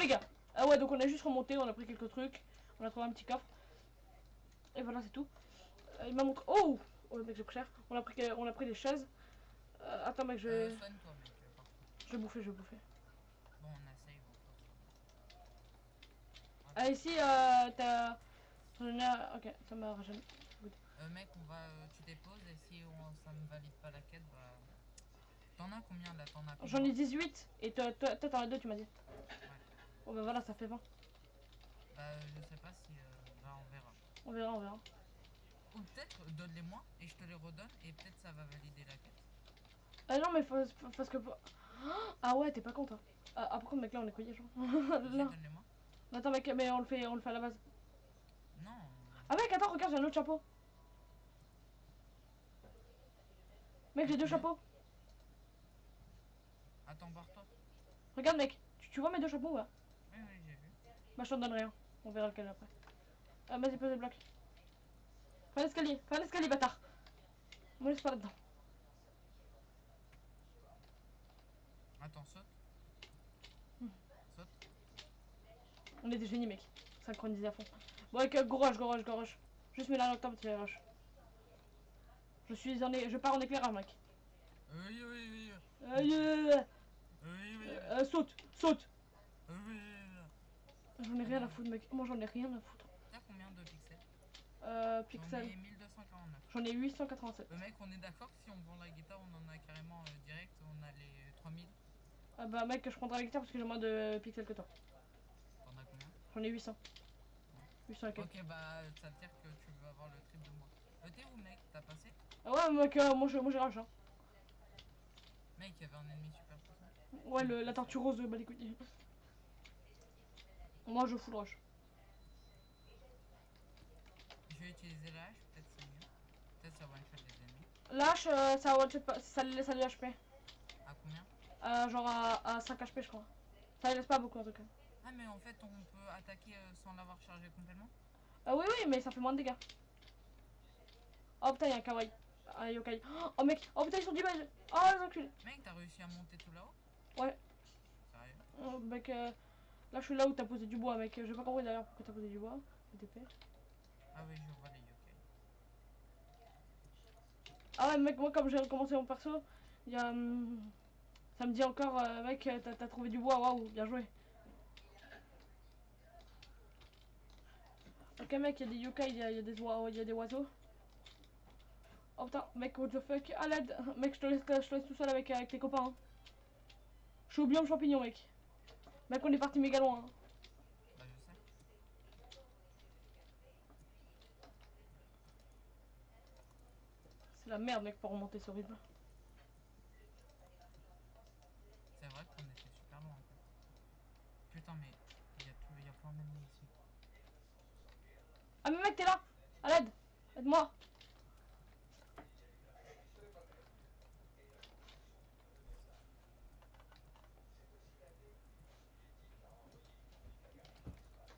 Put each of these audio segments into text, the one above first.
les gars. Ah ouais, donc on a juste remonté, on a pris quelques trucs. On a trouvé un petit coffre. Et voilà, c'est tout. Il m'a montré... Oh, oh mec, j'ai pris cher. On a pris des chaises. Attends mec, Soigne-toi mec, par contre. je vais bouffer, je vais bouffer. Bon, on a save encore, ça va. Ah ici, t'as... Ok, ça m'a jamais... Mec, on va... tu déposes et si ça me valide pas la quête, bah... T'en as combien là? T'en as combien? J'en ai 18 et toi t'en as 2 tu m'as dit. Ouais. Oh bah voilà, ça fait 20. Bah, je sais pas si... bah, on verra. On verra, on verra. Ou peut-être, donne-les-moi et je te les redonne et peut-être ça va valider la quête. Ah non, mais parce que... Ah ouais, t'es pas con toi. Ah, par contre mec, là on est couillé genre. Vas-y, Là. donne-les-moi. Attends mec, mais on le fait à la base. Non. Ah mec, attends, regarde, j'ai un autre chapeau. Mec, j'ai deux Combien? chapeaux. Attends, barre-toi. Regarde mec, tu vois mes deux chapeaux ouais. Oui, oui, j'ai vu. Bah je t'en donne rien. On verra lequel après. Vas-y, pose le bloc. Fais l'escalier, bâtard. Me laisse pas là-dedans. Attends, saute. Saute. On est des génies mec. Synchronisé à fond. Bon mec, go rush. Juste mets la laptop, tu fais rush. Je pars en éclairage mec. Oui, oui, oui. Euh, Oui, oui, saute. oui. Oui. J'en ai rien à foutre mec. Moi j'en ai rien à foutre. T'as combien de pixels? J'en Pixel. ai 1249. J'en ai 887. Mec, on est d'accord que si on vend la guitare, on en a carrément direct, on a les 3000. Ah bah mec, je prendrai la guitare parce que j'ai moins de pixels que toi. T'en as combien? J'en ai 800. Ouais. 800 et quelques. Ok, bah ça veut dire que tu veux avoir le triple de moi. T'es où, mec? T'as passé? Ah ouais mec, moi j'ai rush hein. Mec, il y avait un ennemi super puissant. Ouais, la tortue rose de Balikouti. Moi je full rush. Je vais utiliser la hache, peut-être c'est mieux. Peut-être ça one-shot les ennemis. Lâche, ça one shot pas, ça les laisse à 2 HP. À combien? Genre à 5 HP je crois. Ça les laisse pas beaucoup en tout cas. Ah, mais en fait, on peut attaquer sans l'avoir chargé complètement? Oui, mais ça fait moins de dégâts. Oh putain, y'a un kawaii. Un yokai. Oh mec, oh putain, ils sont 10 balles. Oh les enculés. Mec, t'as réussi à monter tout là-haut? Ouais. Sérieux? Oh, mec, là je suis là où t'as posé du bois, mec. J'ai pas compris d'ailleurs pourquoi t'as posé du bois. DP. Ah oui, je vois les yokai. Ah ouais, mec, moi comme j'ai recommencé mon perso, y a. Ça me dit encore, mec, t'as trouvé du bois, waouh, bien joué. Ok, mec, y'a des yokai, y'a des oiseaux. Oh putain, mec, what the fuck, à l'aide. Mec, je te laisse tout seul avec tes copains. Hein. Je suis au biome champignon, mec. Mec, on est parti méga loin. Hein. Bah, je sais. C'est la merde, mec, pour remonter ce rythme. C'est vrai qu'on était super loin en fait. Putain, mais il y a plein d'ennemis ici. Ah, mais mec, t'es là. À l'aide. Aide-moi.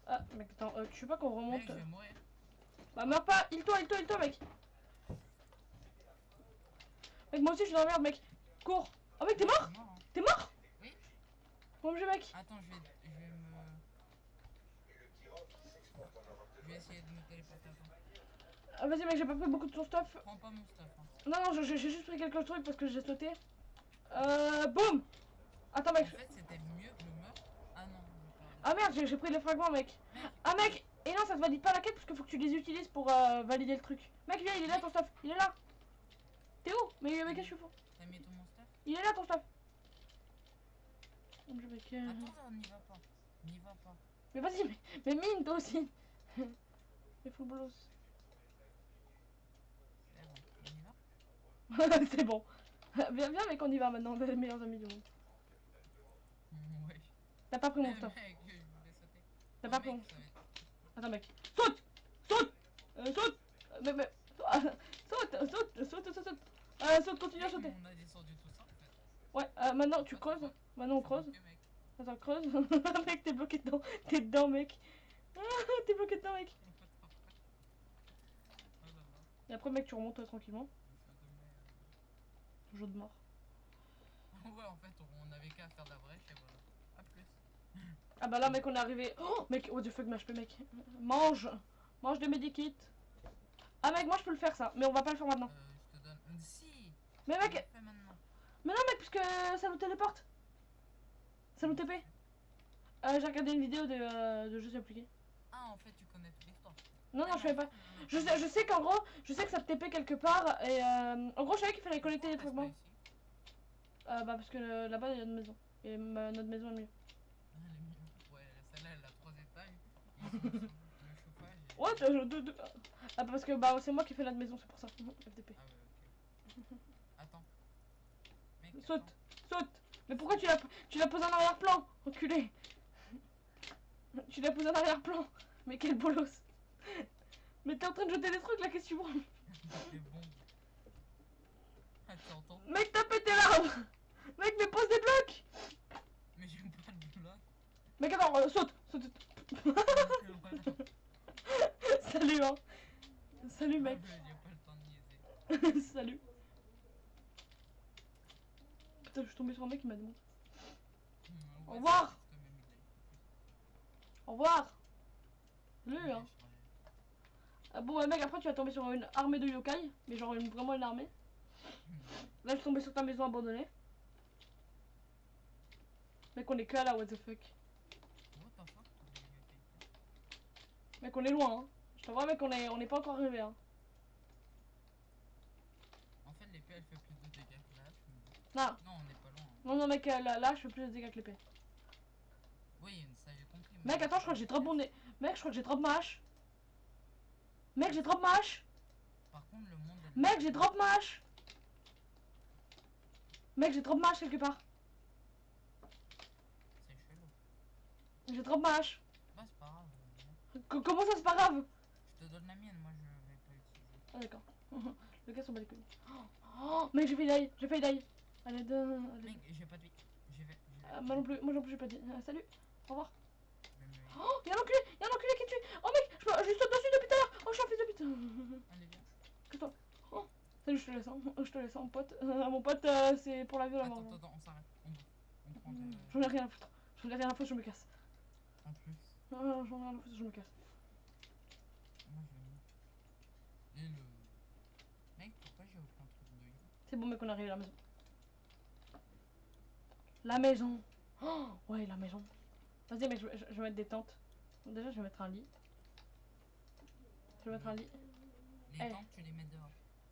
Ah, mec, attends, tu sais pas qu'on remonte. Mec, je vais mourir. Bah, meurs pas. Il-toi, mec. Mec, moi aussi, je suis dans la merde, mec. Cours. Oh, mec, t'es Moi, je suis mort. mort, hein. T'es mort. Oui? Bon objet, mec. Attends, je vais me. Je vais essayer de me téléporter. Attends. Ah, vas-y, mec, j'ai pas pris beaucoup de ton stuff. Prends pas mon stuff. Hein. Non, j'ai juste pris quelques trucs parce que j'ai sauté. Boum. Attends, En mec. fait, c'était mieux que je meure. Ah non, je perds des Ah trucs. merde, j'ai pris les fragments, mec. Mec, Ah, mec. Et non, ça te valide pas la quête parce qu'il faut que tu les utilises pour valider le truc. Mec, viens, il est là ton stuff. Il est là. T'es où? Mais qu'est-ce que je fais? t'as mis tout mon stuff? Il est là ton stuff. Mec, Attends, n'y va pas. N'y va pas. Mais vas-y, mais mine toi aussi. Mais full bolos. C'est bon, on y va? C'est bon. Viens, mec, on y va maintenant. On est les meilleurs amis du monde. Ouais. T'as pas pris mon stuff. Mec, je voulais sauter. T'as Oh, pas pris mon mec, stuff. ça va être... Attends, mec. Saute. Saute. Mais. Saute. Saute, continue à sauter. On a descendu tout ça en fait. Ouais, maintenant tu creuses. Maintenant on creuse. Bloqué, Attends, creuse. Mec, t'es bloqué dedans. T'es dedans, mec. T'es bloqué dedans, mec. Oh là là. Et après, mec, tu remontes tranquillement. Le feu de merde. Jeu de mort. Ouais, en fait, on avait qu'à faire de la brèche et voilà. A plus. Ah bah là mec on est arrivé. Oh mec, what the fuck ma HP mec. Mange. Mange des medikits. Ah mec moi je peux le faire ça, mais on va pas le faire maintenant. Je te donne. Si. Mais On le mec, fait maintenant. mais non mec puisque ça nous téléporte. Ça nous TP. J'ai regardé une vidéo de jeux appliqués. Ah, en fait, tu connais toute l'histoire. Non non Ah, je savais mais pas. en fait, Je sais qu'en gros, je sais que ça te TP quelque part et en gros je savais qu'il fallait collecter des trucs moi. ici. Bah parce que là-bas il y a une maison. Et notre maison est mieux. Ah, elle est mignonne. Ouais, celle-là, elle a 3 étages. Ils ont le chauffage. Et... What Ah parce que bah c'est moi qui fais notre maison, c'est pour ça. FTP. Ah, ouais, ok. Attends. Mec, Saute, attends. saute. Mais pourquoi tu l'as posé en arrière-plan, enculé. Tu l'as posé en arrière-plan. Mais quel bolos. Mais t'es en train de jeter des trucs là, qu'est-ce que tu vois? Des bombes. Ah, tu entends? Mec t'as pété l'arbre. Mec mais pose des blocs. Mais j'aime pas le bloc. Mec attends, saute. Voilà. Salut hein. Salut Ah, mec. mais j'ai pas le temps de niaiser. Salut. Putain je suis tombée sur un mec qui m'a demandé. Ouais, Au revoir. c'est quand même il a eu Au revoir. plus. Salut hein. Ouais. Ah bon mec après tu vas tomber sur une armée de yokai. Mais genre vraiment une armée. Là je suis tombée sur ta maison abandonnée. Mec on est que là what the fuck. What the fuck? Mec on est loin hein. Je te vois mec on est pas encore arrivé hein. En fait, l'épée elle fait plus de dégâts que la hache. Non. Non, on n'est pas loin. Hein. Non non mec là je fais plus de dégâts que l'épée. Oui, ça j'ai compris. Mec attends je crois que j'ai drop mon nez. Mec je crois que j'ai drop ma hache. Mec j'ai drop ma hache. Par contre, le monde. Elle... Mec j'ai drop ma hache. Mec j'ai drop ma hache quelque part. C'est chelou. J'ai drop ma hache. Bah, c'est pas grave. Comment ça c'est pas grave? Je te donne la mienne, moi je vais pas l'utiliser. Ah d'accord. Le gars s'en bat les couilles. Oh mec j'ai failli die. Allez donne. Mec, j'ai pas de vie. Je vais. Moi non plus j'ai pas dit. Salut. Au revoir. Mais me- Oh y'a un enculé qui me tue. Oh mec je saute dessus depuis tout à l'heure. Oh je suis un fils de pute. Allez, viens. Que toi. Oh. Salut je te laisse hein. Je te laisse hein pote. Mon pote c'est pour la vie ou la mort. Attends, on s'arrête. On prend de. J'en ai rien à foutre. J'en ai rien à foutre, je me casse. En plus, Non, j'en ai rien à foutre, je me casse. moi je vais. Et le. Mec, pourquoi j'ai aucun truc de. C'est bon mec, on est arrivé à la maison. La maison. Oh, ouais, la maison. Vas-y mec, je vais mettre des tentes. Bon, déjà, je vais mettre un lit. Je vais mettre un lit. Les tentes, tu les mets dehors.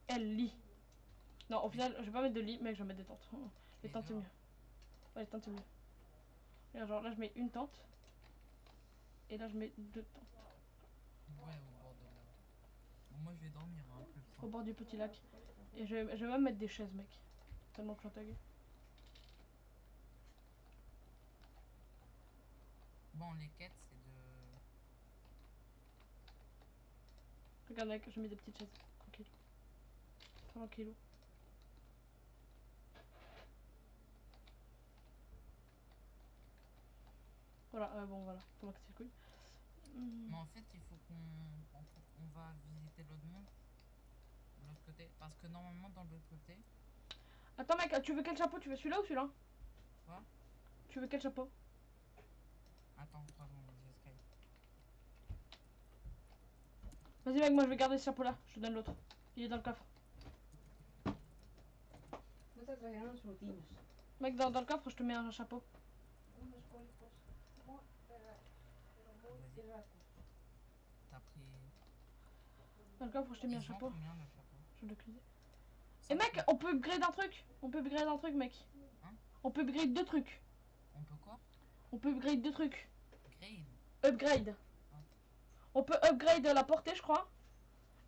Elle lit. Non, au final, je vais pas mettre de lit, mec, je vais mettre des tentes. Les Mais tentes, c'est dehors. mieux. Ouais, les tentes, c'est mieux. Regarde, genre là, je mets une tente. Et là, je mets deux tentes. Ouais, au bord de la. Bon, moi je vais dormir un peu. Au bord du petit lac. Et je vais même mettre des chaises, mec. Tellement que je suis tagué. Bon, les quêtes, c'est de. Regarde, mec, je mets des petites chaises. Tranquille. Tranquillou. Voilà, bon, voilà. Comment que c'est le couille. Mais en fait, il faut on va visiter l'autre monde. De l'autre côté. Parce que normalement, dans l'autre côté. Attends, mec, tu veux quel chapeau? Tu veux celui-là ou celui-là? Quoi? Tu veux quel chapeau? Attends, 3 secondes, j'ai Sky. Vas-y, mec, moi je vais garder ce chapeau-là. Je te donne l'autre. Il est dans le coffre. Mec, dans le coffre, je te mets un chapeau. Vas-y. T'as pris. Dans le coffre, je te mets un Ils ont chapeau. combien le chapeau? Je le cuisine. Ça Et mec, coûte- on peut upgrade un truc. On peut upgrade un truc, mec. Hein? On peut upgrade deux trucs. On peut quoi? On peut upgrade deux trucs. Grade. Upgrade. On peut upgrade la portée, je crois.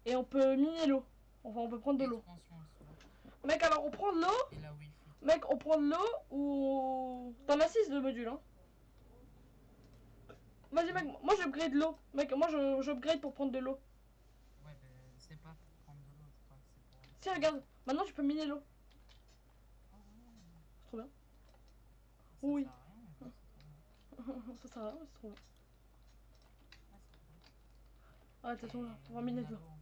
Et on peut miner l'eau. Enfin, on peut prendre de l'eau. Expansion aussi. Mec, alors on prend de l'eau. Et la wifi. Mec, on prend de l'eau ou. T'en as 6 de modules, hein. Vas-y, mec, moi j'upgrade l'eau. Mec, moi j'upgrade pour prendre de l'eau. Ouais, ben c'est pas pour prendre de l'eau, je crois que c'est pour. Si, regarde, maintenant tu peux miner l'eau. Ah ouais. C'est trop bien. Ça Oui. sert à rien, mais bon, c'est trop bien. Ça sert à rien, c'est trop bien. Ah, c'est trop bien. Ah, de toute façon, Et on va miner de a l'eau. l'eau, en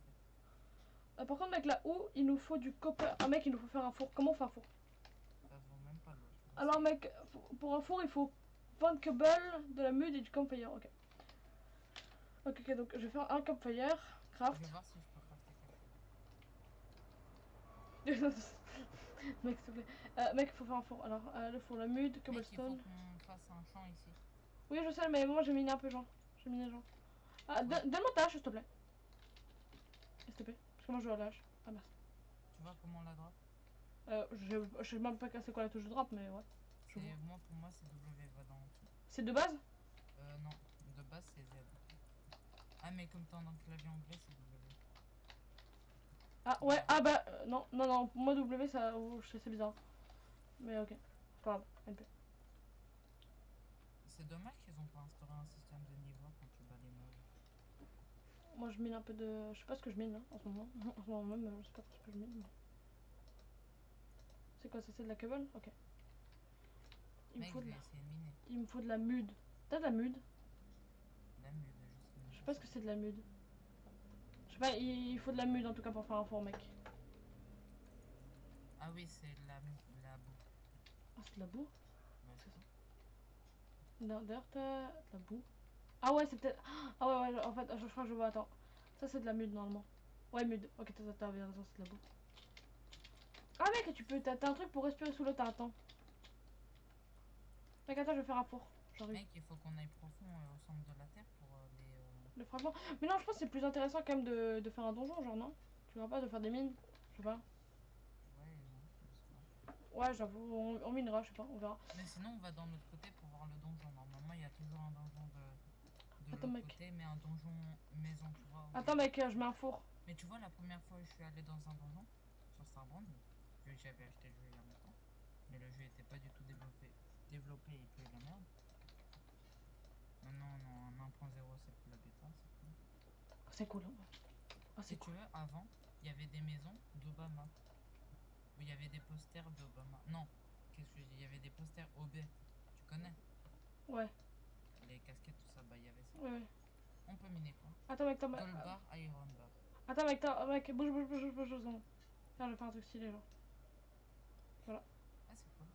fait. Par contre, mec, là où il nous faut du copper. Ah, mec, il nous faut faire un four. Comment on fait un four? Ça se vend même pas l'eau. Alors, mec, pour un four, il faut point de cobble, de la mud et du campfire. Ok. Ok, donc je vais faire un campfire. Je Craft. vais voir si je peux crafter quelque chose. Mec, s'il te plaît. Mec, faut faire un four. Alors, le four, la mud, Mec, il faut cobblestone. qu'on fasse un champ ici. Oui, je sais, mais moi j'ai miné un peu, genre. J'ai miné, genre. Ah, Ouais. donne-moi ta hache, s'il te plaît. S'il te plaît. Parce que moi je joue à la hache. Ah, merci. Tu vois comment on la drop? Je sais même pas c'est quoi la touche de drop, mais ouais. Je vois. Moi, pour moi, c'est W, va dans en dessous. C'est de base? Non, de base, c'est Z. Ah, mais comme t'es en clavier anglais, c'est W. Ah, ouais, ah bah, non, non, non. Pour moi, W, ça. Oh, je sais, c'est bizarre. Mais ok. C'est pas grave. NP. C'est dommage qu'ils ont pas instauré un système de niveau quand tu bats les mobs. Moi je mine un peu de. Je sais pas ce que je mine là en ce moment. En ce moment même, je sais pas trop ce que je mine. Mais... C'est quoi ça? C'est de la cobble? Ok. Il me Mec, faut je de vais la... essayer de miner. Il me faut de la mud. T'as de la mud? La mule, je sais même Je sais pas pas ce que c'est de la mud. Je sais pas, il faut de la mud en tout cas pour faire un four, mec. Ah oui, c'est la boue. Ah, c'est de la boue? Ouais, je C'est ça. crois. D'ailleurs, t'as de la boue. Ah ouais, c'est peut-être. Ah ouais, ouais, en fait, je crois que je vois. Attends. Ça, c'est de la mud normalement. Ouais, mud. Ok, t'as bien raison, c'est de la boue. Ah, mec, tu peux. T'as un truc pour respirer sous l'eau, t'as un temps. Mec, attends, je vais faire un four. J'arrive. Mec, il faut qu'on aille profond au centre de la terre pour les. Le fragment. Mais non, je pense que c'est plus intéressant quand même de faire un donjon, genre, non? Tu vois pas, de faire des mines? Je sais pas. Ouais, non, je sais pas. Ouais, j'avoue, on minera, je sais pas, on verra. Mais sinon, on va dans l'autre côté pour voir le donjon. Normalement, il y a toujours un donjon de Attends, l'autre mec. côté, mais un donjon maison, tu vois. Où il y a Attends, des mec, je trucs. mets un four. Mais tu vois, la première fois où je suis allé dans un donjon, sur Starbrand, vu que j'avais acheté le jeu il y a longtemps, mais le jeu était pas du tout développé et puis la merde. Maintenant, non, en 1.0, c'est plus la bêta, c'est cool. C'est cool, hein. Ah, c'est Si tu cool. veux, avant, il y avait des maisons d'Obama, où il y avait des posters d'Obama. Non, qu'est-ce que je dis? Il y avait des posters OB, tu connais? Ouais, Les casquettes, tout ça, bah il y avait ça. ouais, ouais. On peut miner quoi? Attends, mec, Gold bar, iron bar. mec, bouge, bouge, bouge, bouge, bouge, bouge. Tiens, je vais faire un truc stylé, genre. Voilà. Ah, c'est cool.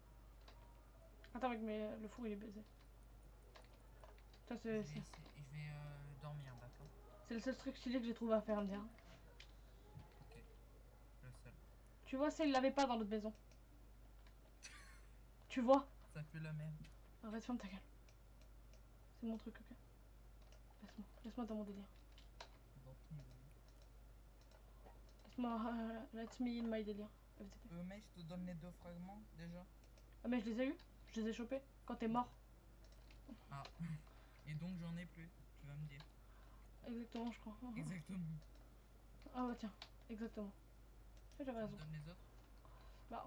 Attends, mec, mais le four il est baisé. Ça, Je vais essayer, je vais dormir, d'accord? c'est le seul truc stylé que j'ai trouvé à faire, me dire. Ok, le seul. Tu vois, ça, il l'avait pas dans l'autre maison. Tu vois? Ça pue la merde. Arrête, ferme ta gueule. C'est mon truc, ok? Laisse-moi dans mon délire. Dans ton délire. Laisse-moi, let me in my délire. FTP. Mec, je te donne les 2 fragments déjà. Ah, mais je les ai eu, je les ai chopés quand t'es mort. Ah, et donc j'en ai plus, tu vas me dire. Exactement, je crois. Exactement. Ah, ouais, tiens, exactement. Tu J'avais me raison. donnes les autres? Bah,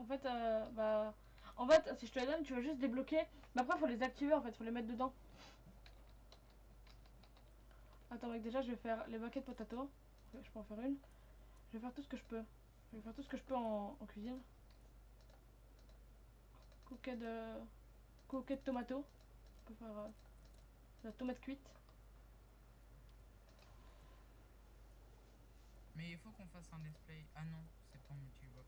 en fait, si je te les donne, tu vas juste débloquer. Mais après, faut les activer en fait, faut les mettre dedans. Attends, mec, déjà, je vais faire les buckets potato. Ok, je peux en faire une. Je vais faire tout ce que je peux. Je vais faire tout ce que je peux en cuisine. Coquet de tomato. On peut faire de la tomate cuite. Mais il faut qu'on fasse un let's play. Ah non, c'est pas en multijoueur.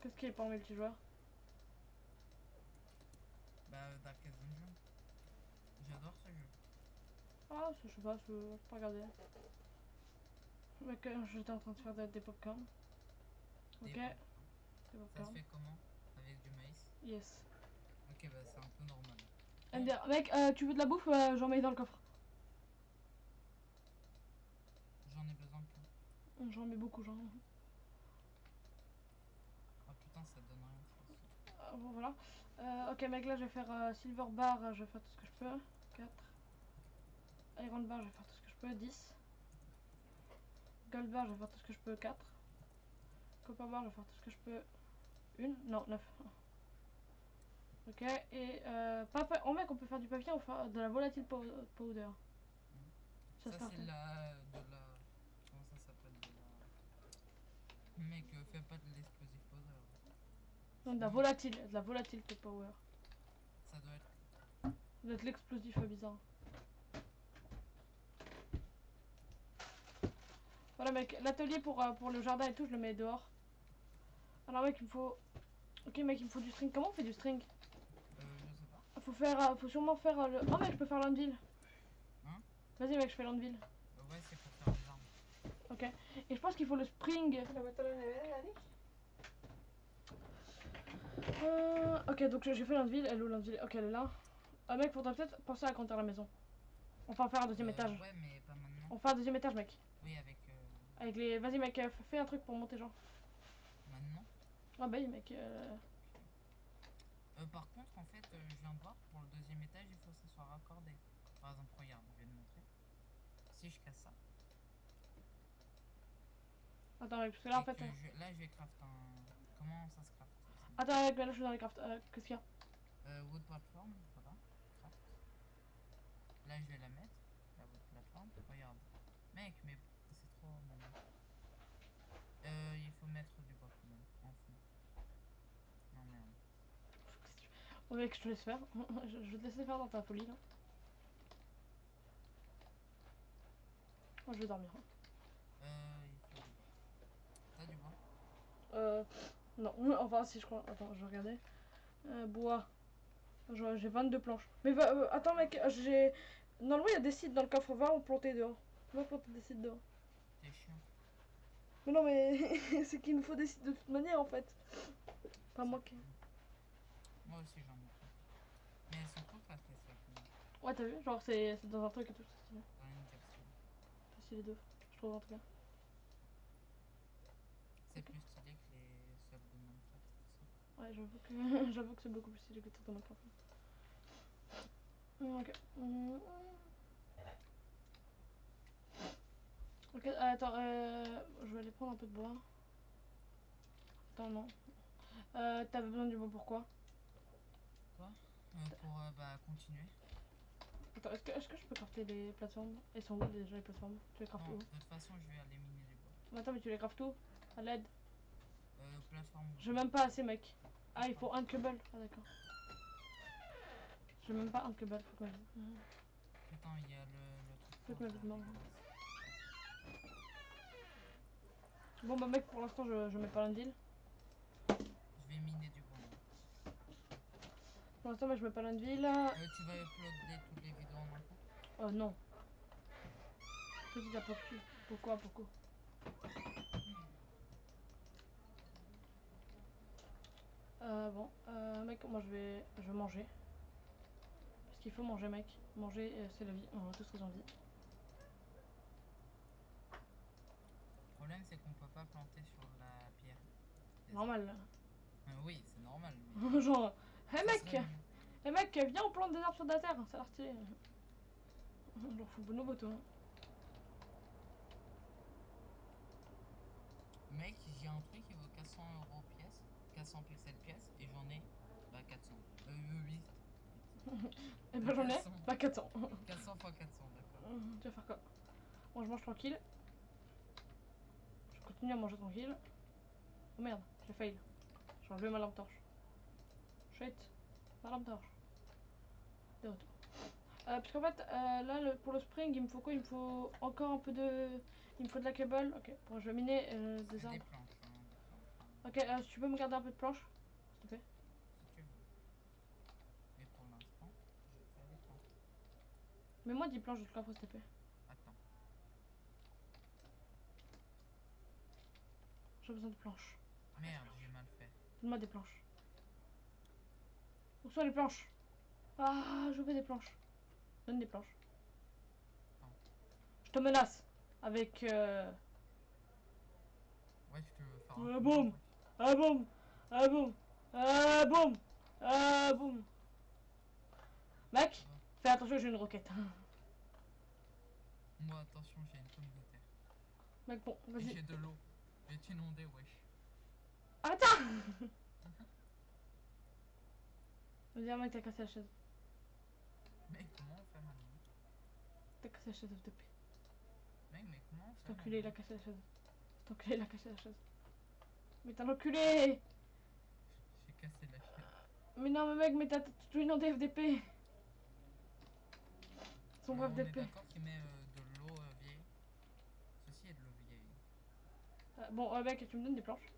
Qu'est-ce qui est pas en multijoueur? Bah, Darkest Dungeon. J'adore ce jeu. Ah, je sais pas, je peux pas regarder. Mec, j'étais en train de faire des popcorn. Des Ok, popcorn. des Ça se popcorn. fait comment? Avec du maïs? Yes. Ok, bah c'est un peu normal. MDR. Mec, tu veux de la bouffe? J'en mets dans le coffre. J'en ai besoin de tout. J'en mets beaucoup, genre. Oh putain, ça donne rien ça aussi. Bon, voilà. Ok, mec, là, je vais faire silver bar, je vais faire tout ce que je peux. 4. Iron bar, je vais faire tout ce que je peux. 10. Gold bar, je vais faire tout ce que je peux. 4. Copper bar, je vais faire tout ce que je peux. 1. Non, 9. Ok, et oh mec, on peut faire du papier ou faire de la volatile powder. Ça, se c'est fait. de la. Comment ça s'appelle? De la. Mec, fais pas de l'explosive powder. Non, de la volatile power. Ça doit être. Ça doit être l'explosif bizarre. Voilà, mec, l'atelier pour le jardin et tout, je le mets dehors. Alors, mec, il me faut. Ok, mec, il me faut du string. Comment on fait du string? Je sais pas. faut sûrement faire le... Oh mec, je peux faire l'anvil. Hein? Vas-y mec, je fais l'anvil. Ouais, c'est pour faire les armes. Ok. Et je pense qu'il faut le spring. Ok, donc j'ai fait l'anvil. Elle est où l'anvil? Ok, elle est là. Mec, faudrait peut-être penser à agrandir la maison. On va faire un deuxième étage. Ouais, mais pas maintenant. On fait un deuxième étage, mec. Oui, avec. Avec les... Vas-y mec, fais un truc pour monter genre. Maintenant. Ah bah oui mec. Par contre, en fait, je viens de voir, pour le deuxième étage, il faut que ça soit raccordé. Par exemple, regarde, je vais te montrer. Si je casse ça, Attends mec, parce que là en et fait... que là, je vais craft un. Comment ça se craft ça Attends mec, là je suis dans les crafts. Qu'est-ce qu'il y a? Wood platform, voilà, craft. Là, je vais la mettre, la wood platform. Regarde. Mec, mais c'est trop maintenant. Il faut mettre du bois quand même, en fond. Non, merde. Oh mec, je te laisse faire. Je vais te laisser faire dans ta folie là. Moi je vais dormir. Il faut du bois. T'as du bois? Non, enfin si je crois. Attends, je vais regarder. Bois. J'ai 22 planches. Mais attends mec, j'ai... Normalement il y a des sites dans le coffre, va en planter dehors. Va planter des sites dehors. T'es chiant. Mais non mais c'est qu'il nous faut des sites de toute manière en fait. Pas moi qui... Moi aussi, j'en ai plein. Mais elles sont trop classe, les sacs. Ouais t'as vu, genre c'est dans un truc et tout, c'est stylé. Dans une capsule. C'est stylé de ouf, je trouve en tout cas. C'est Ok. plus stylé que les subs de Minecraft et tout ça. Ouais j'avoue que j'avoue que c'est beaucoup plus stylé que tout dans Minecraft. Ok. Ok, attends, je vais aller prendre un peu de bois. Attends, non. T'avais besoin du bois pourquoi? Quoi? Pour continuer. Attends, est-ce que je peux crafter les plateformes? Elles sont où déjà les plateformes? Tu les craftes Non, où? de toute façon, je vais aller miner du bois. Attends, mais tu les craftes où? À l'aide? Plateforme. J'ai même pas assez, mec. Ah, il faut un cobble. Ah, d'accord. J'ai même pas un cobble, faut que ma vie. Putain, il y a le truc. Faut que ma vie là, demande. dégueulasse. Bon, bah, mec, pour l'instant, je mets pas l'anvil. Je vais miner du bois. Moi. Pour l'instant, moi, je mets pas l'anvil. Tu vas uploader toutes les vidéos en même temps? Oh non. Petit à petit. Pourquoi? Bon, mec, moi je vais manger. Parce qu'il faut manger, mec. Manger, c'est la vie. On a tous raison de vie. Le problème, c'est qu'on peut pas planter sur la pierre. Normal. Oui, c'est normal. Mais Genre, hé ça mec, serait- viens, on plante des arbres sur la terre. Ça a l'air stylé. Genre, faut bonobo, toi. Mec, j'ai un truc qui vaut 400 € pièce, 400 pixels pièce, et j'en ai 400. 8. Et ben j'en ai 400. pas 400. 400 x 400, d'accord. Tu vas faire quoi? Bon, je mange tranquille. Je continue à manger tranquille. Oh merde, j'ai fail. J'ai enlevé ma lampe torche. Shit, ma lampe torche. De retour. Parce qu'en fait, là, pour le spring, il me faut quoi? Il me faut encore un peu de... Il me faut de la cable. Ok, bon, je vais miner des Des arbres. planches, des planches. Ok, si tu peux me garder un peu de planches, s'il te plaît. Si tu veux. Mais pour l'instant, je fais des planches. Mets-moi 10 planches de scrap, s'il te plaît. Attends. J'ai besoin de planches. Merde, j'ai mal fait. Donne-moi des planches. Où sont les planches? Ah, je veux des planches. Donne des planches. Attends. Je te menace. Avec Ouais, tu veux faire Ah un boum. combat, Ah boum. Ah boum. Ah boum. Ah boum. Mec, ouais. fais attention, j'ai une roquette. Moi, attention, j'ai une pomme de terre. Mec, bon, Et vas-y. j'ai de l'eau. Je vais t'inonder, wesh. Attends. Vas-y, mec, t'as cassé la chaise. Mec, comment on fait maintenant? T'as cassé la chaise, s'il te plaît. Mec, mais comment on Cet fait enculé, il a maintenant? cassé la chaise. Cet enculé, il a cassé la chaise. Mais t'es un enculé. J'ai cassé la chaîne. Mais non, mais mec, mais t'as tout inondé FDP. Son bref On est FDP. d'accord qu'il met de l'eau vieille. Ceci est de l'eau vieille. Bon, mec, tu me donnes des planches.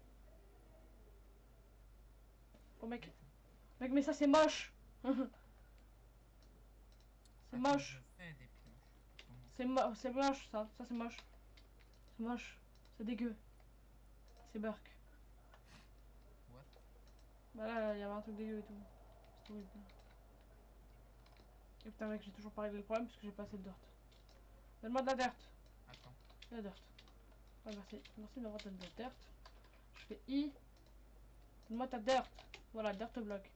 Bon, mec. Et tout. Mec, mais ça, c'est moche. C'est Attends, moche. Je fais des pioches. Comment C'est moche ça. Ça c'est moche. C'est moche. C'est dégueu. C'est burk. What? Bah là, il y avait un truc dégueu et tout. C'est horrible. Et putain mec, j'ai toujours pas réglé le problème parce que j'ai pas assez de dirt. Donne-moi de la dirt. Attends. De la dirt. Ouais, merci. Merci de m'avoir donné de la dirt. Je fais I. Donne-moi ta dirt. Voilà, dirt block.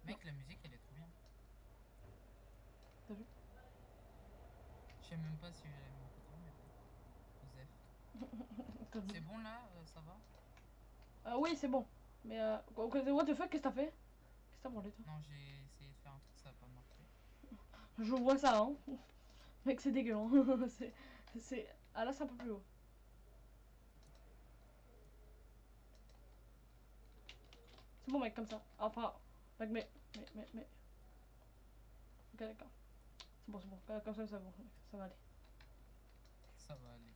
Mec, la musique elle est trop bien. T'as vu? Je sais même pas si j'ai la même que toi, mais bon. Osef. C'est bon là, ça va? Oui, c'est bon. Mais what the fuck, qu'est-ce que t'as fait? Qu'est-ce que t'as branlé toi? Non, j'ai essayé de faire un truc, ça a pas marché. Je vois ça, hein. Mec, c'est dégueu, hein. c'est. Ah là, c'est un peu plus haut. C'est bon, mec, comme ça. Enfin, mec, mais. Ok, d'accord. C'est bon, c'est bon. Comme ça, c'est bon. Ça va aller. Ça va aller.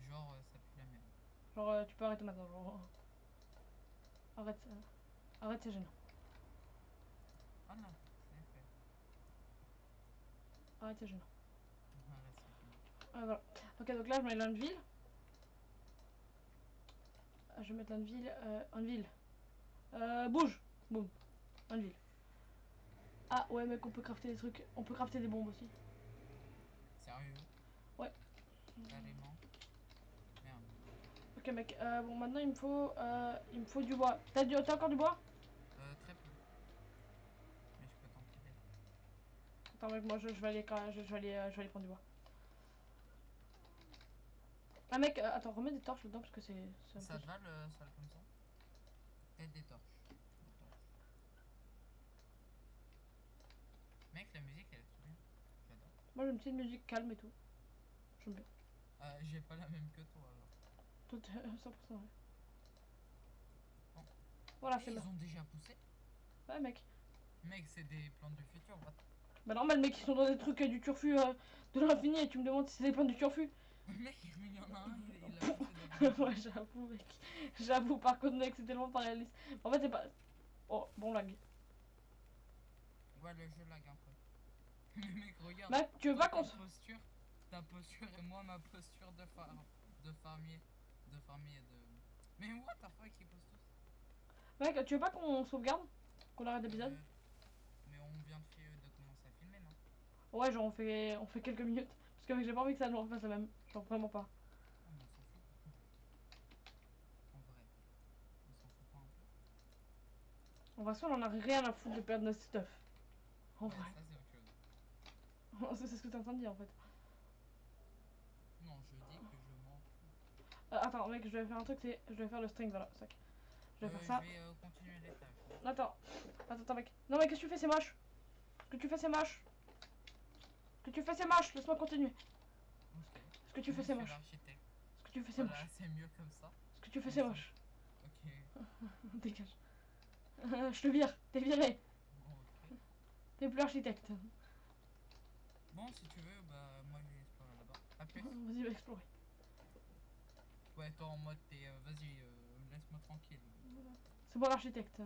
Genre, ça pue la merde. Genre, tu peux arrêter maintenant. Genre, arrête. Arrête, c'est gênant. Voilà, c'est fait. Arrête, c'est gênant. Arrête, c'est fini. Voilà. Ok, donc là, je mets l'Anvil. Je vais mettre l'Anvil. Anvil. Bouge. Boum. Anvil. Ah, ouais, mec, on peut crafter des trucs. On peut crafter des bombes aussi. Sérieux? Ouais. Carrément. Merde. Ok, mec. Bon, maintenant, il me faut du bois. T'as encore du bois? Très peu. Mais je peux t'en filer. Attends, mec, moi, je vais aller, je vais aller prendre du bois. Ah, mec, attends, remets des torches là-dedans parce que c'est un Ça peu. te va le sol comme ça? Peut-être des torches. Des torches. Mec, la musique elle est trop bien. J'adore. Moi, j'ai une petite musique calme et tout. J'aime bien. J'ai pas la même que toi alors. Tout 100% vrai. Bon. Voilà, Et c'est bien. ils ont déjà poussé? Ouais, mec. Mec, c'est des plantes du futur. What? Bah, normal, mec, ils sont dans des trucs du turfu de l'infini et tu me demandes si c'est des plantes du turfu. Mec, il y en a un, il a poussé dans une Ouais, plante. j'avoue, mec. J'avoue, par contre, mec, c'est tellement pas réaliste. En fait, c'est pas. Oh, bon lag. Ouais, le jeu lag un peu. Mais mec, regarde. Mec, tu veux Toi, pas qu'on se. ta posture et moi, ma posture de farmier. De farmier et de. Mais what the fuck, ils posent tous? Mec, tu veux pas qu'on sauvegarde? Qu'on arrête l'épisode? Euh, mais on vient de commencer à filmer, non? Ouais, genre, on fait quelques minutes. Parce que, mec, j'ai pas envie que ça nous refasse la même. Genre, vraiment pas. Ah, mais on s'en fout. En vrai, on s'en fout pas un peu. En vrai, on en a rien à foutre de perdre notre stuff. En Ouais, vrai. ça c'est autre chose. C'est ce que t'es en train de dire, en fait. Non, je dis que je m'en fous. Attends, mec, je vais faire un truc, c'est. Je vais faire le string, voilà, sac. Je vais faire Je ça. vais continuer les tâches. Attends. Attends, mec. Non, mais qu'est-ce que tu fais, c'est moche. Ce que tu fais, c'est moche. Ce que tu fais, c'est moche. Laisse-moi continuer. Ok. Ce que tu fais, Je c'est suis moche. l'architecte. Ce que tu fais, c'est Voilà, moche. c'est mieux comme ça. Ce que tu fais, Comme c'est ça. moche. Ok. Dégage. Je te vire. T'es viré. Ok. T'es plus architecte. Bon, si tu veux, bah moi je vais explorer là-bas. A plus. Vas-y, va explorer. Ouais, toi en mode t'es. Vas-y, laisse-moi tranquille. C'est moi l'architecte.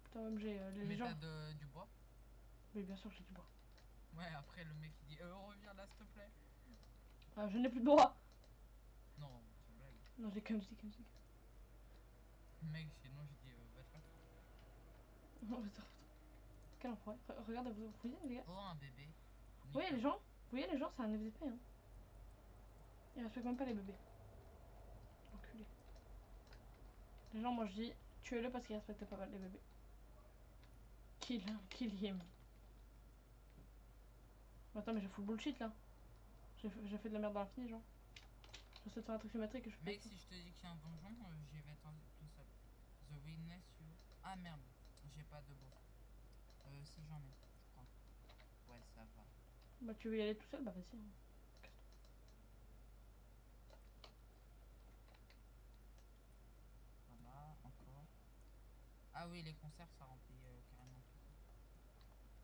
Putain, même j'ai les Mais gens. t'as du bois? Oui, bien sûr, j'ai du bois. Ouais, après le mec il dit reviens là s'il te plaît. Je n'ai plus de bois. Non, c'est une blague. Non, j'ai qu'un, j'ai qu'un. Mec, sinon je dis va te faire foutre. Non, mais quel enfoiré. Regardez, vous voyez, les gars? Oh, un bébé. Vous voyez, les gens? Vous voyez, les gens, c'est un FZP, hein. Ils respectent même pas les bébés. Enculé. Les gens, moi je dis, tuez-le parce qu'il respecte pas mal les bébés. Kill him. Attends, mais j'ai full bullshit là. J'ai fait de la merde dans l'infini, genre. J'essaie de faire un truc symétrique et je fais. Mec, si je te dis qu'il y a un donjon, j'y vais tout seul. The witness you. Ah merde, j'ai pas de bois. Si j'en ai, je crois. Ouais, ça va. Bah, tu veux y aller tout seul? Bah, vas-y. Hein. Voilà, encore. Ah oui, les conserves, ça remplit carrément tout.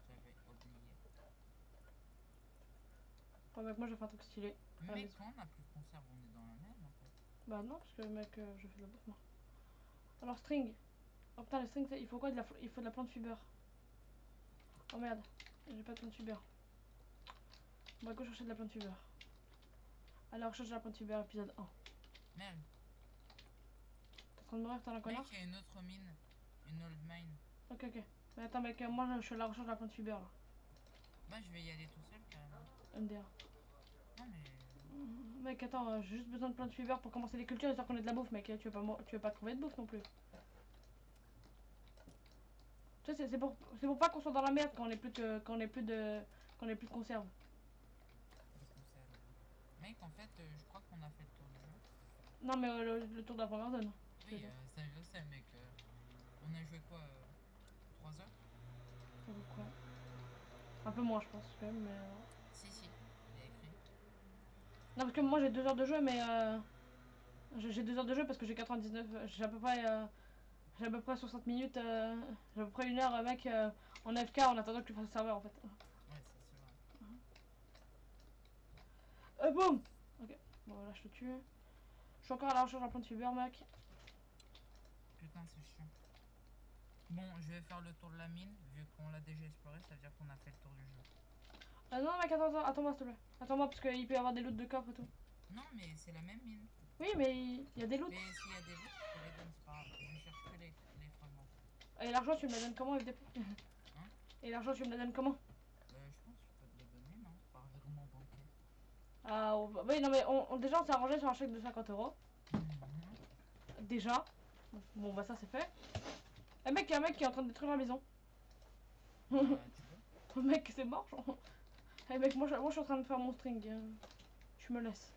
J'avais oublié. Bon, mec, moi j'ai fait un truc stylé. Mais quand on a plus de conserves, on est dans la merde en fait. Bah, non, parce que mec, je fais de la bouffe moi. Alors, string. Oh putain, le string, il faut quoi il faut de la plante fiber. Oh merde. J'ai pas de plante fiber. On va go chercher de la plante fiber. Alors, recherche de la plante fiber, épisode 1. Merde. T'es en train de mourir, t'as un connard? Mec, il y a une autre mine. Une old mine. Ok, ok. Mais attends, mec, moi je suis à la recherche de la plante fiber là. Bah, je vais y aller tout seul carrément. MDR. Non, mais. Mec, attends, j'ai juste besoin de plante fiber pour commencer les cultures histoire qu'on ait de la bouffe, mec. Tu veux pas crever de bouffe non plus. Tu sais, c'est pour pas qu'on soit dans la merde quand on est plus de, quand on est plus de, quand on est plus de conserve. De conserve. Mec, en fait, je crois qu'on a fait le tour du jeu. Non, mais le tour de la première zone. Oui, ça je le sais, mec. On a joué quoi 3 heures? À peu près. Un peu moins, je pense, quand même, mais. Si, si, il a écrit. Non, parce que moi j'ai 2 heures de jeu, mais. J'ai 2 heures de jeu parce que j'ai 99. J'ai à peu près 60 minutes. J'ai à peu près 1 heure, mec, en AFK en attendant que tu fasses le serveur en fait. Ouais, ça c'est vrai. Boum! Ok, bon, là je te tue. Je suis encore à la recherche d'un plan de fiber, mec. Putain, c'est chiant. Bon, je vais faire le tour de la mine. Vu qu'on l'a déjà exploré, ça veut dire qu'on a fait le tour du jeu. Non, mec, attends-moi s'il te plaît. Attends-moi parce qu'il peut y avoir des loots de coffre et tout. Non, mais c'est la même mine. Oui, mais il y a des loots. Mais s'il y a des loots, je te les donne, c'est pas grave. Je cherche que les fragments. Et l'argent, tu me la donnes comment, FDP? Hein? Et l'argent, tu me la donnes comment? Je pense que je peux te le donner, non? Par virement bancaire. Ah, oui, non, mais déjà, on s'est arrangé sur un chèque de 50 €. Déjà. Bon, bah, ça c'est fait. Eh, mec, il y a un mec qui est en train de détruire la maison. Tu peux? Mec, c'est mort, genre. Eh, mec, moi je suis en train de faire mon string. Tu me laisses.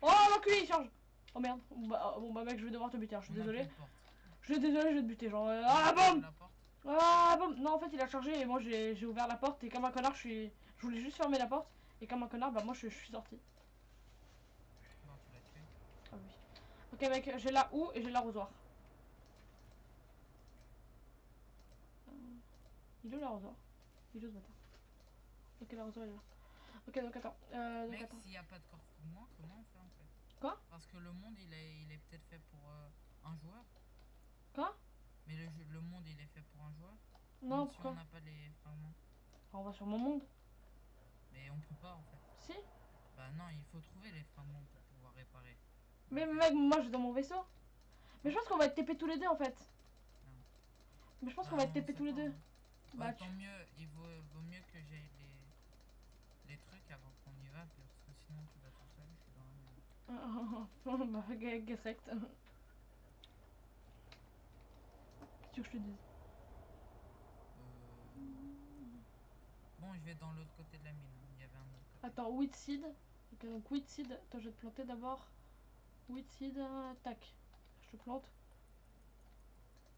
Oh, l'enculé, il charge! Oh merde. Bon, bah, mec, je vais devoir te buter, hein, je suis On a désolé. plus de porte. Je suis désolé, je vais te buter, genre. On Ah, a boum! la porte. Ah, boum! Non, en fait, il a chargé et moi j'ai ouvert la porte et comme un connard, je voulais juste fermer la porte et comme un connard, bah, moi je suis sorti. Bon, tu l'as tué. Ah oui. Ok, mec, j'ai la houe et j'ai l'arrosoir. Il est où l'arrosoir? Il est où ce bâtard? Ok, l'arrosoir il est là. Ok, donc attends. Mec, s'il n'y a pas de corps fragment, comment on fait en fait? Quoi? Parce que le monde il est peut-être fait pour un joueur. Quoi? Mais le monde il est fait pour un joueur. Non, Même si pourquoi? on n'a pas les fragments. On va sur mon monde. Mais on peut pas en fait. Si? Bah non, il faut trouver les fragments pour pouvoir réparer. Mais mec, moi je suis dans mon vaisseau. Mais je pense qu'on va être TP tous les deux en fait. Non. Mais je pense Bah, qu'on va être on TP sait tous les pas, deux. hein. Bah, Ouais, tant mieux, vaut mieux que j'aie les trucs avant qu'on y va, parce que sinon tu vas tout seul, je suis dans la merde. Bah, guess rect. Qu'est-ce que je te dis? Bon, je vais dans l'autre côté de la mine, hein. Il y avait un autre côté. Attends, wheat seed. Ok, donc wheat seed. Attends, je vais te planter d'abord. Wheat seed, tac. Je te plante.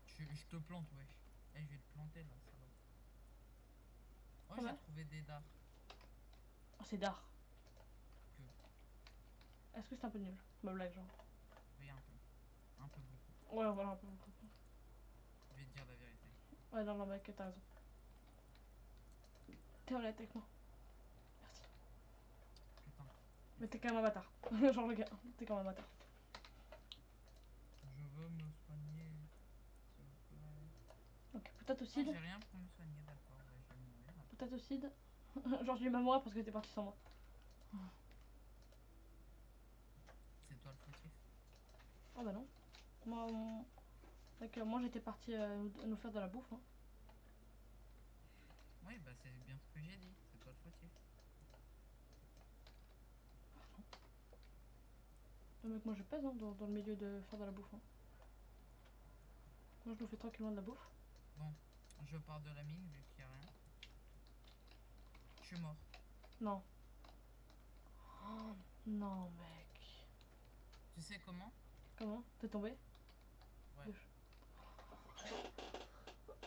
Je te plante, wesh. Eh, je vais te planter là, salope. Oh, Ah ouais? j'ai trouvé des dards. Oh, c'est d'art. Que Est-ce que c'est un peu nul? Ma blague, genre. Oui, un peu. Un peu beaucoup. Ouais, voilà, un peu. Je vais te dire la vérité. Ouais, non, non, mec, t'as raison. T'es honnête avec moi. Merci. Putain. Mais t'es quand même un bâtard. Genre, le gars, t'es quand même un bâtard. Je veux me soigner, s'il vous plaît. Ok, potato Ah, seed. j'ai rien pour me soigner, d'accord. Ouais, je vais mourir. Potato seed. Genre, je lui ai même mourir parce que t'es parti sans moi. C'est toi le fautif. Oh bah non. Moi j'étais parti nous faire de la bouffe. Hein. Oui, bah c'est bien ce que j'ai dit. C'est toi le fautif. Non, mec, moi je pèse hein, dans le milieu de faire de la bouffe. Hein. Moi je nous fais tranquillement de la bouffe. Bon, je pars de la mine vu qu'il n'y a rien. Je suis mort. Non. Oh, non, mec. Tu sais comment? Comment? T'es tombé? Ouais.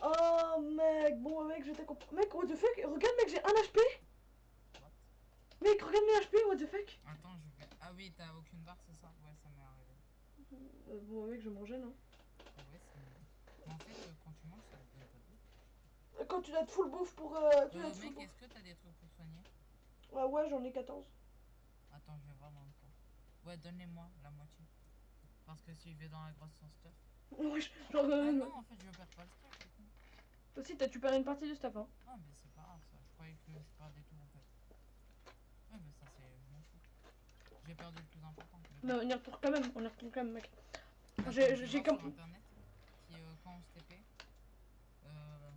Oh, mec. Bon, mec, j'étais compris. Mec, what the fuck? Regarde, mec, j'ai 1 HP. What? Mec, regarde mes HP, what the fuck? Attends, je vais. Ah oui, t'as aucune barre, c'est ça? Ouais, ça m'est arrivé. Bon, mec, je vais manger, non? Ouais, c'est mieux. Mais en fait, quand tu manges, ça te donne pas de bouffe. Quand tu dois être full bouffe pour. Tu dois être full Mec, bouffe. est-ce que t'as des trucs pour soigner? Ouais, j'en ai 14. Attends, je vais voir dans le coffre. Ouais, donnez-moi la moitié. Parce que si je vais dans la grosse sans stuff. Ouais, genre. Ah non, en fait, je perds pas le stuff, c'est con. Aussi, tu perds une partie du stuff, hein. Ah, mais c'est pas grave ça. Je croyais que je perdais tout en fait. Ouais, mais ça, c'est. Je m'en fous. J'ai perdu le plus important. Mais on y retourne quand même, on y retourne quand même, mec. Attends, J'ai je vais voir comme. sur internet si quand on se TP. Euh.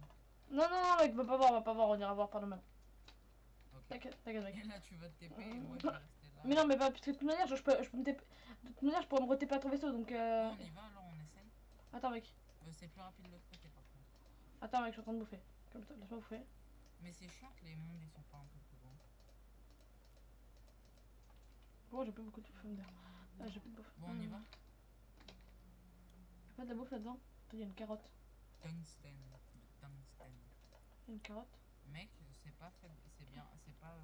Non, non, non, mec, on va pas voir, on ira voir par nous-mêmes. Ok. T'inquiète, t'inquiète, mec. Et là, tu vas te TP et moi, je vais rester là. Mais non, mais pas, parce que de toute manière, je peux me TP. De toute manière, je pourrais me re-TP à ton vaisseau, donc Bon, on y va alors, on essaye. Attends, mec. C'est plus rapide de l'autre côté par contre. Attends, mec, je suis en train de bouffer. Comme ça, laisse-moi bouffer. Mais c'est chiant que les mondes ils sont pas un peu plus grands. Pourquoi j'ai pas beaucoup de bouffe d'air. Ah, j'ai plus de bouffe. Bon, on y va. Y'a pas de la bouffe là-dedans? Il y a une carotte. Tungsten. Du tungsten. Il y a une carotte. Mec, c'est pas faible. C'est bien. C'est pas.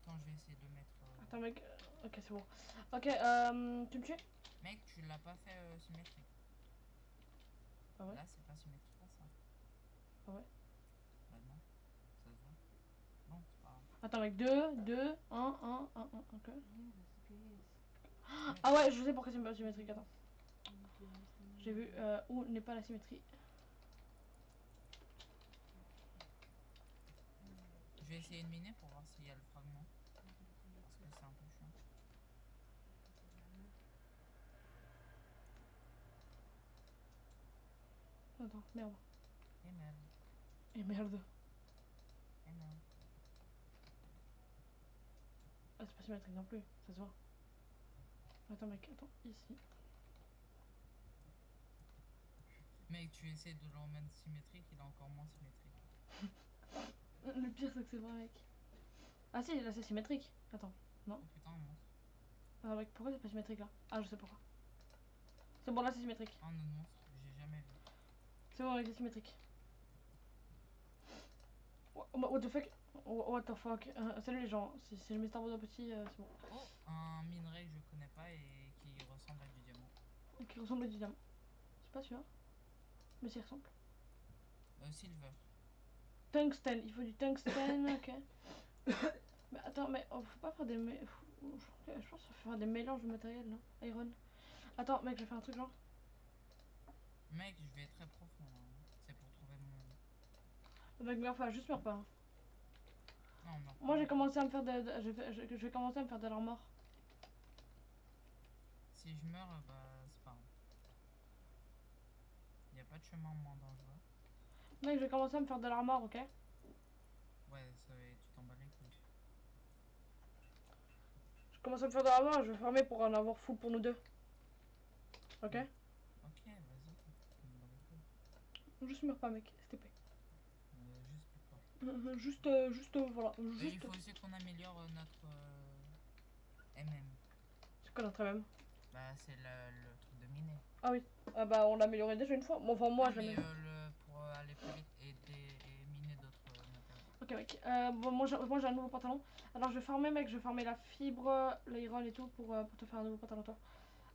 Attends, je vais essayer de mettre. Attends, mec. Ok, c'est bon. Ok, tu me tues? Mec, tu l'as pas fait symétrique. Ah ouais? Là, c'est pas symétrique là, ça. Ah ouais? Bah non, ça se voit. Bon, c'est pas grave. Attends, mec. 2, 2, 1, 1, 1, 1. Ok. Mec, Ah ouais, je sais pourquoi c'est pas symétrique. Attends. J'ai vu où n'est pas la symétrie. je vais essayer de miner pour voir s'il y a le fragment. Parce que c'est un peu chiant. Attends, merde. Et merde. Et merde. Et merde. Ah, c'est pas symétrique non plus, ça se voit. Attends, mec, attends, ici. Mec, tu essaies de le remettre symétrique, il est encore moins symétrique. Le pire, c'est que c'est vrai, mec. Ah si, là c'est symétrique. Attends, non. Oh putain, un monstre. Ah, mec, pourquoi c'est pas symétrique là? Ah, je sais pourquoi. C'est bon, là c'est symétrique. Un autre monstre, j'ai jamais vu. C'est bon, mec, c'est symétrique. What the fuck? What the fuck? Salut les gens, c'est le Mr. Bodo Petit, c'est bon. Oh, un minerai que je connais pas et qui ressemble à du diamant. Qui ressemble à du diamant. C'est pas sûr. Mais s'il ressemble. Silver. Tungsten, il faut du tungsten, ok. Mais attends, mais oh, faut pas faire des. Je pense qu'il faut faire des mélanges de matériel là. Iron. Attends, mec, je vais faire un truc genre. Mec, je vais très profond. Hein. C'est pour trouver mon. Mec, mais enfin, juste meurs pas. Hein. Non, non. Moi j'ai commencé à me faire je vais commencer à me faire de l'armor. Si je meurs, bah c'est pas grave. Y a pas de chemin moins dangereux. Mec, je vais commencer à me faire de l'armor, ok? Ouais, tu t'en bats les couilles. Je commence à me faire de l'armor et je vais farmer pour en avoir full pour nous deux. Ok? Ok, vas-y. Je m'en bats les couilles. Juste meurs pas, mec, s'il te plaît. Juste pour toi. Juste, voilà. Il Juste. faut aussi qu'on améliore notre MM. C'est quoi notre même? Bah, c'est le truc de miner. Ah oui. Ah bah, on l'a amélioré déjà une fois. Bon, enfin, moi, Ah, je l'ai mais amélioré. pour aller plus vite et miner d'autres matériaux. Ok, mec. Bon, moi, j'ai un nouveau pantalon. Alors, je vais farmer, mec. Je vais farmer la fibre, l'iron et tout pour te faire un nouveau pantalon, toi.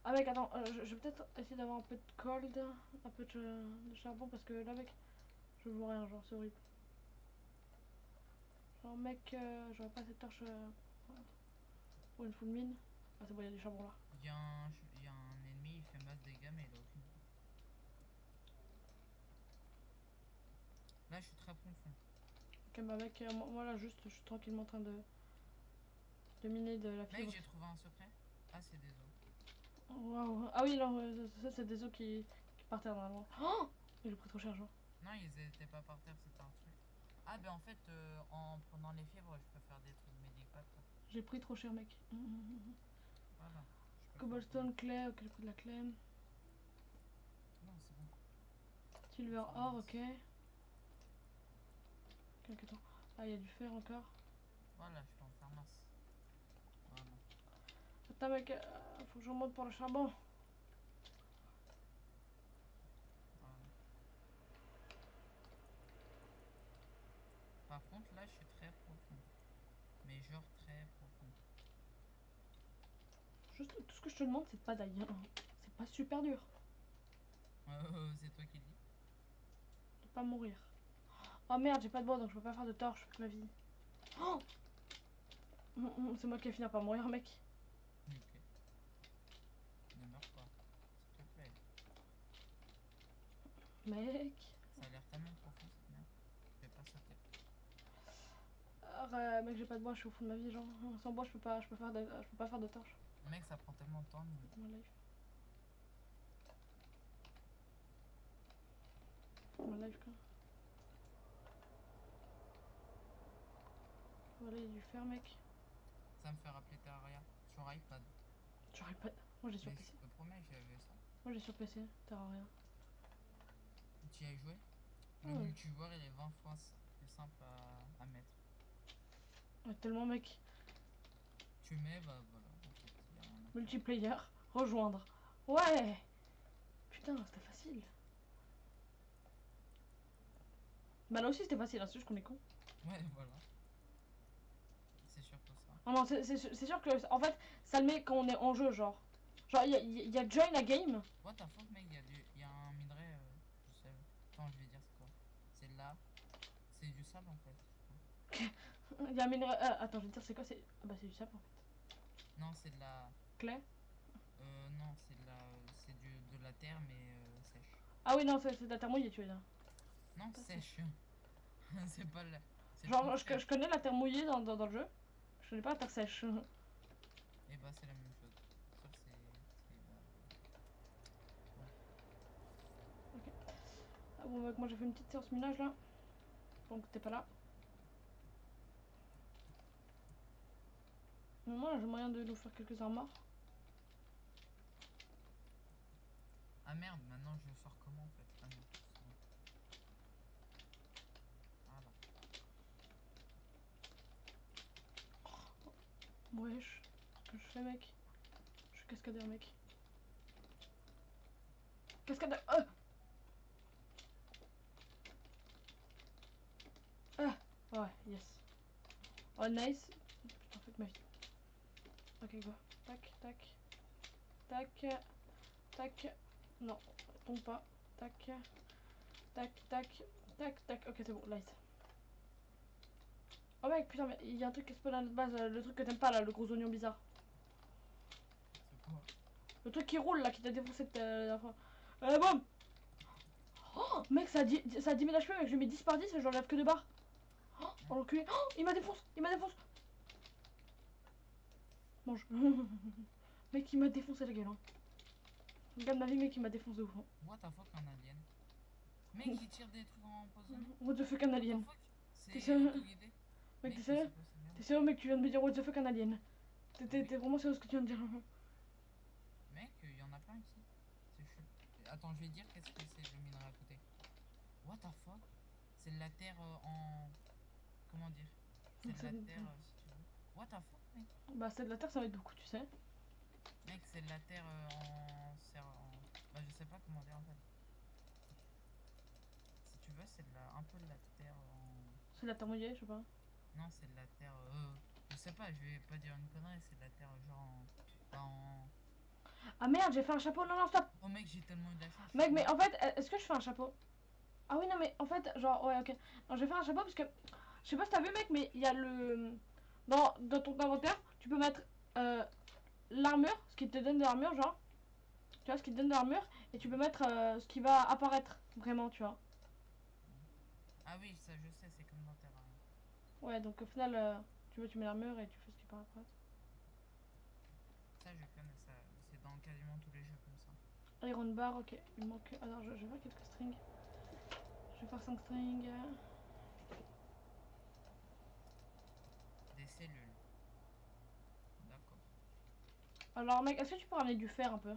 Ah, mec, attends. Je vais peut-être essayer d'avoir un peu de cold, un peu de charbon parce que là, mec, je vois rien, genre, c'est horrible. Genre, mec, j'aurais pas cette torche pour une full mine. Ah, c'est bon, il y a du charbon là. Il y a un ennemi, il fait masse dégâts, mais il a aucune coupe. Là, je suis très profond. Ok, bah, mec, moi là, juste, je suis tranquillement en train de miner de la fibre. Mec, j'ai trouvé un secret. Ah, c'est des os. Waouh. Ah oui, non, ça, c'est des os qui partent normalement. Oh, il est pris trop cher, genre. Non, ils étaient pas par terre, c'était un truc. Ah, ben en fait, en prenant les fibres, je peux faire des trucs médicaux. J'ai pris trop cher, mec. Voilà. Je peux Cobblestone, clé, ok, j'ai pris de la clé. Non, c'est bon. Silver, or, ok. Ok, attends. Ah, il y a du fer encore. Voilà, je peux en faire masse. Voilà. Attends, mec, faut que je remonte pour le charbon. Voilà. Par contre, là, je suis très profond. Mais genre très profond. Juste, tout ce que je te demande, c'est de pas d'ailleurs. Hein. C'est pas super dur. C'est toi qui le dis. De pas mourir. Oh merde, j'ai pas de bois donc je peux pas faire de torche toute ma vie. Oh, c'est moi qui vais finir par mourir, mec. Ok. Ne meurs pas, s'il te plaît. Mec. Ça a l'air tellement profond. Mec, j'ai pas de bois, je suis au fond de ma vie, genre. Sans bois, je peux pas faire de torche. Mec, ça prend tellement de temps. Mais... Mon life. Mon life, quoi. Voilà, il y a du fer, mec. Ça me fait rappeler Terraria sur iPad. J'aurais pas. Moi, j'ai sur Mais PC. je te promets, j'avais ça. Moi, j'ai sur PC. T'as rien. Tu y as joué? Le Ouais. multijoueur, il est 20 fois plus simple à mettre. Ouais, tellement, mec. Tu mets, bah voilà. En fait, y a rien à faire. Multiplayer. Rejoindre. Ouais. Putain, c'était facile. Bah là aussi, c'était facile, hein, c'est juste qu'on est con. Ouais, voilà. C'est surtout ça. Oh non, c'est sûr que, en fait, ça le met quand on est en jeu, genre. Genre, il y a join a game. What the fuck, mec, y a un minerai. Je sais. Attends, je vais dire c'est quoi. C'est là. C'est du sable en fait. Il y a un minerai. Attends, je vais te dire, c'est quoi? Ah bah, c'est du sable en fait. Non, c'est de la. Clé. Non, c'est de la. C'est de la terre, mais sèche. Ah oui, non, c'est de la terre mouillée, tu veux dire. Non, Pas sèche. C'est pas la. C'est le Genre, contraire. je connais la terre mouillée dans le jeu. Je connais pas la terre sèche. Et bah, c'est la même chose. Sauf Ah bon, mec, moi j'ai fait une petite séance minage là. Donc t'es pas là. Mais moi j'ai moyen de nous faire quelques armors. Ah merde, maintenant je sors comment en fait? Ah non, c'est bon. Voilà. Wesh. Ce que je fais, mec. Je suis cascadeur, mec. Cascadeur. Ouais, yes. Oh, nice. Putain, faites ma vie. Ok, go. Tac, tac. Tac. Tac. Non, tombe pas. Tac. Tac, tac. Tac, tac. Ok, c'est bon, light. Oh mec, putain, mais il y a un truc qui spawn à notre base, le truc que t'aimes pas là, le gros oignon bizarre. C'est quoi? Le truc qui roule là, qui t'a défoncé la dernière fois. Boum. Oh, mec, ça a 10 000 HP, mec, je lui mets 10 par 10 et je l'enlève que 2 barres. Oh, l'enculé. Oh, il m'a défoncé, il m'a défoncé. Mange. Mec, il m'a défoncé la gueule. Hein. Regarde ma vie, mec, il m'a défoncé ouf. Hein. What the fuck, un alien? Mec, il tire des trucs empoisonnés. What the fuck, un alien. What the fuck? T'es C'est sérieux? auto-guidé. Mec, t'es c'est sérieux? quoi cette merde? T'es sérieux, mec, tu viens de me dire what the fuck, un alien. T'es vraiment sérieux ce que tu viens de dire. Mec, il y en a plein ici. C'est chaud. Attends, je vais dire qu'est-ce que c'est le minerai à côté. What the fuck? C'est de la terre en. Comment dire? C'est de la terre si tu veux. What the fuck, mec? Bah, c'est de la terre, ça va être beaucoup, tu sais. Mec, c'est de la terre Bah, je sais pas comment dire en fait. Si tu veux, c'est un peu de la terre en. C'est de la terre mouillée, je sais pas. Non, c'est de la terre. Je sais pas, je vais pas dire une connerie, c'est de la terre genre en. Ah merde, j'ai fait un chapeau, non, non, stop. Oh mec, j'ai tellement eu de la chance. Mec, mais en fait, est-ce que je fais un chapeau? Ah oui, non, mais en fait, genre, ouais, ok. Non, je vais faire un chapeau parce que. Je sais pas si t'as vu, mec, mais il y a le. Dans ton inventaire, tu peux mettre l'armure, ce qui te donne de l'armure, genre. Tu vois, ce qui te donne de l'armure, et tu peux mettre ce qui va apparaître, vraiment, tu vois. Ah oui, ça je sais, c'est comme dans Terraria. Ouais, donc au final, tu vois, tu mets l'armure et tu fais ce qui va apparaître. Ça je connais, ça. C'est dans quasiment tous les jeux comme ça. Iron bar, ok. Il manque. Alors, je vais faire quelques strings. Je vais faire 5 strings. Des cellules. D'accord. Alors, mec, est-ce que tu peux ramener du fer un peu?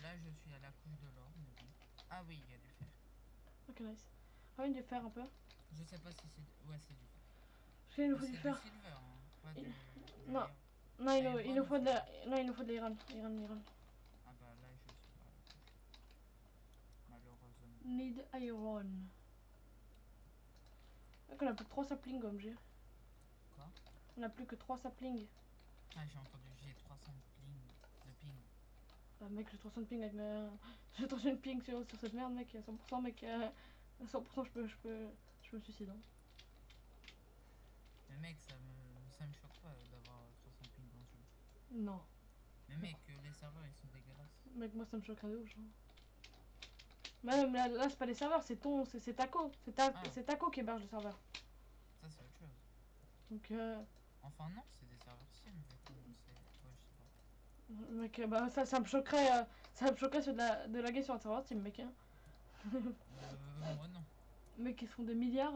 Là je suis à la couche de l'or, mais bon. Ah oui, il y a du fer. Ok, nice. Ramène du fer un peu. Je sais pas si c'est. Ouais, c'est du fer. Parce qu'il nous faut C'est du du fer. silver, hein, pas Il- du. Non. iron. Non, il nous Iron, faut de c'est- non, il nous faut de l'iron. Iron. Ah bah là je suis pas à la couche. Malheureusement. Need iron. Mec, on a plus que 3 saplings comme j'ai. Quoi? On a plus que 3 saplings. Ah, j'ai entendu, j'ai 300 de ping. Bah, mec, j'ai 300 de ping avec ma. J'ai 300 de ping sur cette merde, mec. À 100%, mec. À 100%, je me suicide. Hein. Mais mec, ça me choque pas d'avoir 300 ping dans ce jeu. Non. Mais mec, les serveurs ils sont dégueulasses. Mec, moi, ça me choquerait de ouf. Genre. Même là c'est pas les serveurs, c'est Taco. C'est Ah. Taco qui héberge le serveur. Ça c'est autre chose. Donc, Enfin, non, c'est des serveurs Steam, vu que c'est. Ouais, je sais pas. mec, bah ça me choquerait sur de laguer sur un serveur Steam, mec. Hein. Moi non. Mec, ils font des milliards.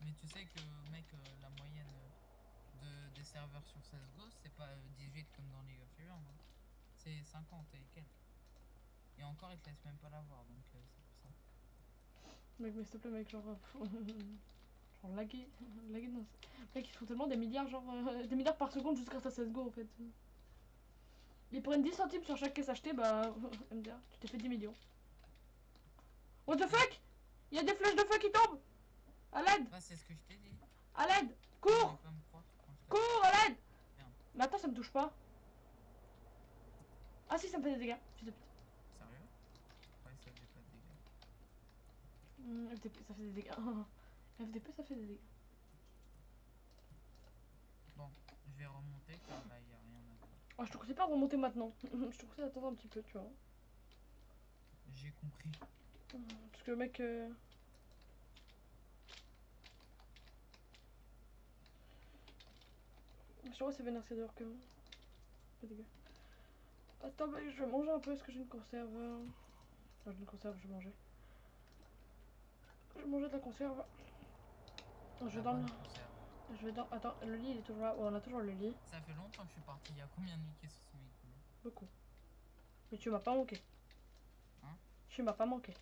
Mais tu sais que, mec, la moyenne des serveurs sur CSGO, c'est pas 18 comme dans League of Legends. Hein. C'est 50 et quelques. Et encore, ils te laissent même pas l'avoir, donc c'est pour ça. Mec, mais s'il te plaît, mec, genre. Genre laguer. Laguer, non. Mec, ils font tellement des milliards, genre. Des milliards par seconde juste grâce à CSGO en fait. Ils prennent 10 centimes sur chaque caisse achetée, bah. MDR, tu t'es fait 10 millions. What the fuck? Il y a des flèches de feu qui tombent! À l'aide! Bah, c'est ce que je t'ai dit. À l'aide! Tu voulais Cours! pas me croire quand je t'ai Cours, à l'aide! Merde. Mais attends, ça me touche pas. Ah si, ça me fait des dégâts. Fils de pute. Sérieux? Ouais, ça faisait pas de dégâts. FDP, ça fait des dégâts. FDP, ça fait des dégâts. Bon, je vais remonter car là, il y a rien à voir. Oh, je te conseille pas de remonter maintenant. Je te conseille d'attendre un petit peu, tu vois. J'ai compris. Parce que, mec. Je vois, c'est vénère, c'est dehors que. Pas dégueu. Attends, mec, je vais manger un peu. Est-ce que j'ai une conserve? Non, j'ai une conserve, je vais manger. Je vais manger de la conserve. Je vais La dormir. bonne conserve. Je vais dormir. Attends, le lit il est toujours là. Ouais, on a toujours le lit. Ça fait longtemps que je suis parti. Il y a combien de nuits qui se sont écoulées? Beaucoup. Mais tu m'as pas manqué. Hein? Tu m'as pas manqué.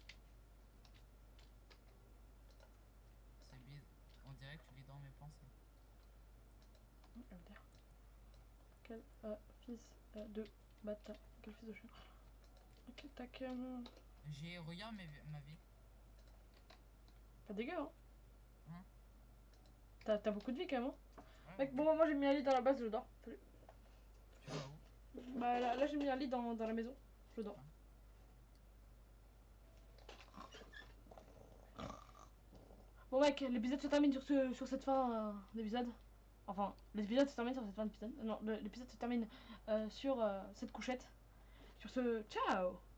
C'est bizarre. On dirait que tu lis dans mes pensées. MDR. Quel fils de bâtard. Quel fils de chien. Ok, tac. Regarde ma vie. Pas dégueu, hein. Hein? T'as beaucoup de vie quand même, hein. Ouais, Mec, ouais. bon, moi j'ai mis un lit dans la base, je dors. Salut. Tu vas où? Bah là j'ai mis un lit dans la maison. Je dors. Bon mec, l'épisode se termine sur cette fin d'épisode. Enfin, l'épisode se termine sur cette fin d'épisode. Non, l'épisode se termine sur cette couchette. Sur ce, ciao!